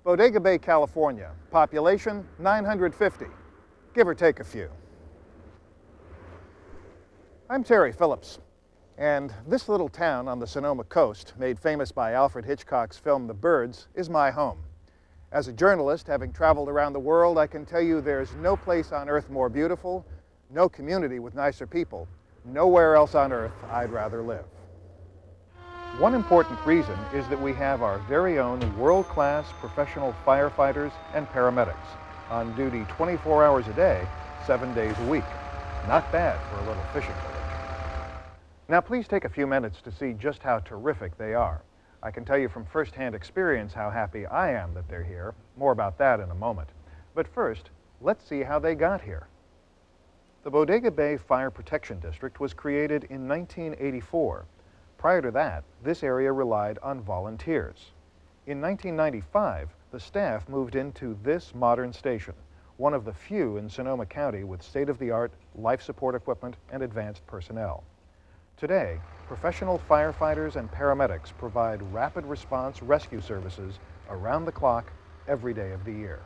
Bodega Bay, California. Population 950, give or take a few. I'm Terry Phillips, and this little town on the Sonoma coast, made famous by Alfred Hitchcock's film The Birds, is my home. As a journalist, having traveled around the world, I can tell you there's no place on earth more beautiful, no community with nicer people, nowhere else on earth I'd rather live. One important reason is that we have our very own world-class professional firefighters and paramedics on duty 24 hours a day, 7 days a week. Not bad for a little fishing village. Now please take a few minutes to see just how terrific they are. I can tell you from first-hand experience how happy I am that they're here. More about that in a moment. But first, let's see how they got here. The Bodega Bay Fire Protection District was created in 1984. Prior to that, this area relied on volunteers. In 1995, the staff moved into this modern station, one of the few in Sonoma County with state-of-the-art life support equipment and advanced personnel. Today, professional firefighters and paramedics provide rapid response rescue services around the clock every day of the year.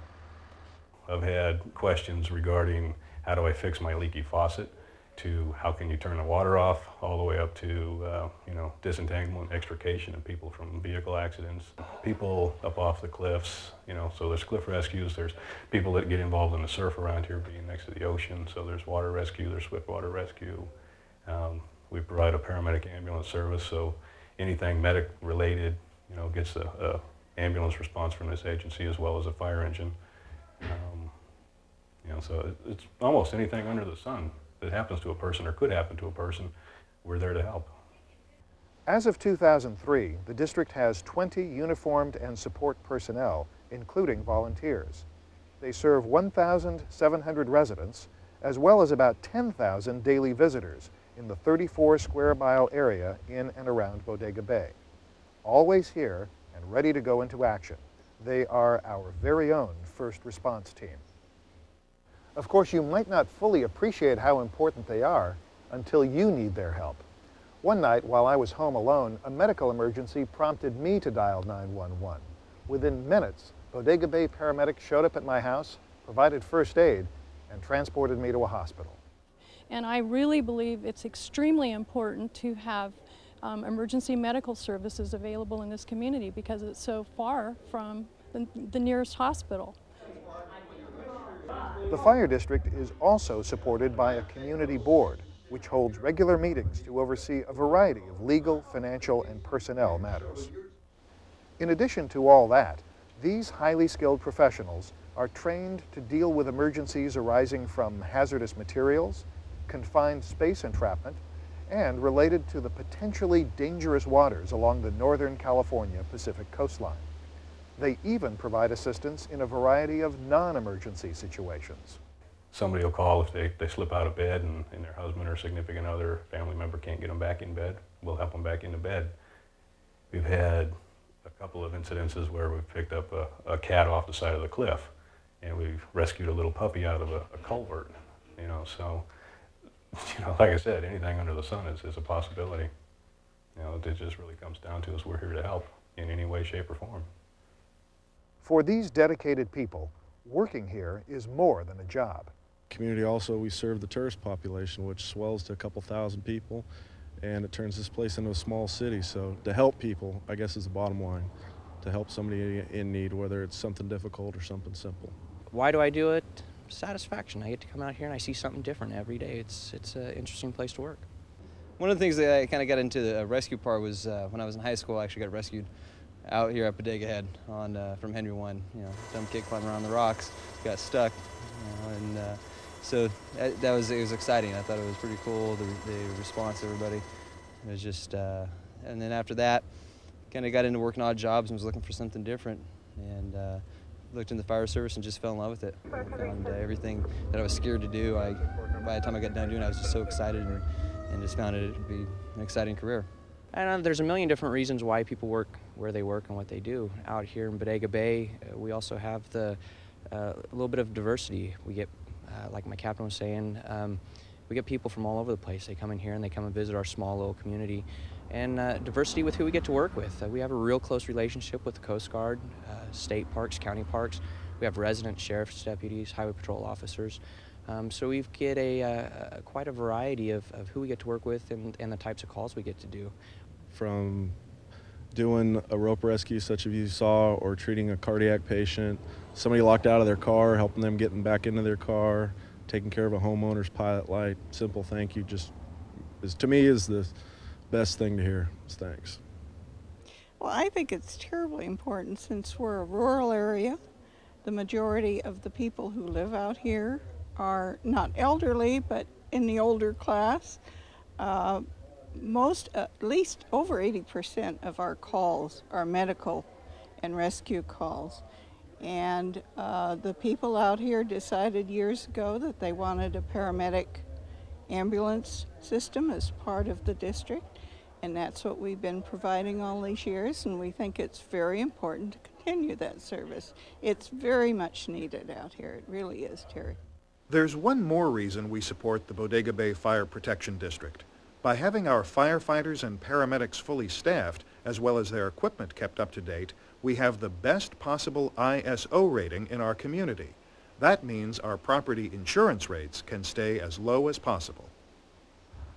I've had questions regarding how do I fix my leaky faucet, to how can you turn the water off, all the way up to disentanglement, extrication of people from vehicle accidents, people up off the cliffs, so there's cliff rescues, there's people that get involved in the surf around here being next to the ocean, so there's water rescue, there's swift water rescue. We provide a paramedic ambulance service, so anything medic related, gets a ambulance response from this agency as well as a fire engine. So it's almost anything under the sun that happens to a person or could happen to a person, we're there to help. As of 2003, the district has 20 uniformed and support personnel, including volunteers. They serve 1,700 residents, as well as about 10,000 daily visitors in the 34 square mile area in and around Bodega Bay. Always here and ready to go into action. They are our very own first response team. Of course, you might not fully appreciate how important they are until you need their help. One night, while I was home alone, a medical emergency prompted me to dial 911. Within minutes, Bodega Bay paramedics showed up at my house, provided first aid, and transported me to a hospital. And I really believe it's extremely important to have emergency medical services available in this community because it's so far from the nearest hospital. The fire district is also supported by a community board, which holds regular meetings to oversee a variety of legal, financial, and personnel matters. In addition to all that, these highly skilled professionals are trained to deal with emergencies arising from hazardous materials, confined space entrapment, and related to the potentially dangerous waters along the Northern California Pacific coastline. They even provide assistance in a variety of non-emergency situations. Somebody will call if they slip out of bed and their husband or significant other, family member can't get them back in bed. We'll help them back into bed. We've had a couple of incidences where we've picked up a cat off the side of the cliff and we've rescued a little puppy out of a culvert, so, like I said, anything under the sun is a possibility. It just really comes down to us, we're here to help in any way, shape, or form. For these dedicated people, working here is more than a job. Community also, we serve the tourist population, which swells to a couple thousand people, and it turns this place into a small city. So to help people, I guess, is the bottom line. To help somebody in need, whether it's something difficult or something simple. Why do I do it? Satisfaction. I get to come out here and I see something different every day. It's an interesting place to work. One of the things that I kind of got into the rescue part was when I was in high school. I actually got rescued out here at Bodega Head from Henry 1. Dumb kid climbing around the rocks, got stuck, so it was exciting. I thought it was pretty cool, the response to everybody. It was just, and then after that, kind of got into working odd jobs and was looking for something different, and looked in the fire service and just fell in love with it. And everything that I was scared to do, by the time I got done doing it, I was just so excited and just found it to be an exciting career. And there's a million different reasons why people work where they work and what they do. Out here in Bodega Bay, we also have a little bit of diversity. We get, like my captain was saying, we get people from all over the place. They come in here and they come and visit our small little community. and diversity with who we get to work with. We have a real close relationship with the Coast Guard, state parks, county parks. We have resident sheriff's deputies, highway patrol officers. So we get quite a variety of who we get to work with and the types of calls we get to do. From doing a rope rescue such as you saw, or treating a cardiac patient, somebody locked out of their car, helping them getting back into their car, taking care of a homeowner's pilot light, simple thank you, just to me is the best thing to hear, is thanks. Well, I think it's terribly important since we're a rural area. The majority of the people who live out here are not elderly, but in the older class. At least over 80% of our calls are medical and rescue calls. And the people out here decided years ago that they wanted a paramedic ambulance system as part of the district. And that's what we've been providing all these years, and we think it's very important to continue that service. It's very much needed out here. It really is, Terry. There's one more reason we support the Bodega Bay Fire Protection District. By having our firefighters and paramedics fully staffed, as well as their equipment kept up to date, we have the best possible ISO rating in our community. That means our property insurance rates can stay as low as possible.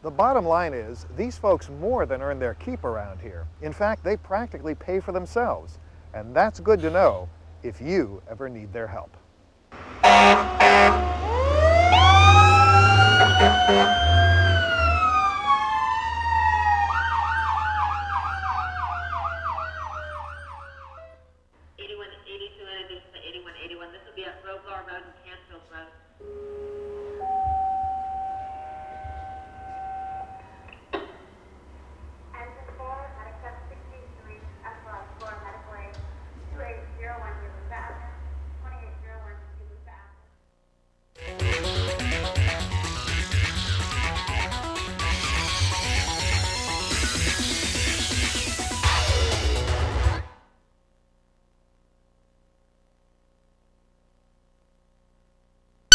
The bottom line is, these folks more than earn their keep around here. In fact, they practically pay for themselves. And that's good to know if you ever need their help. This will be at Rogar Road.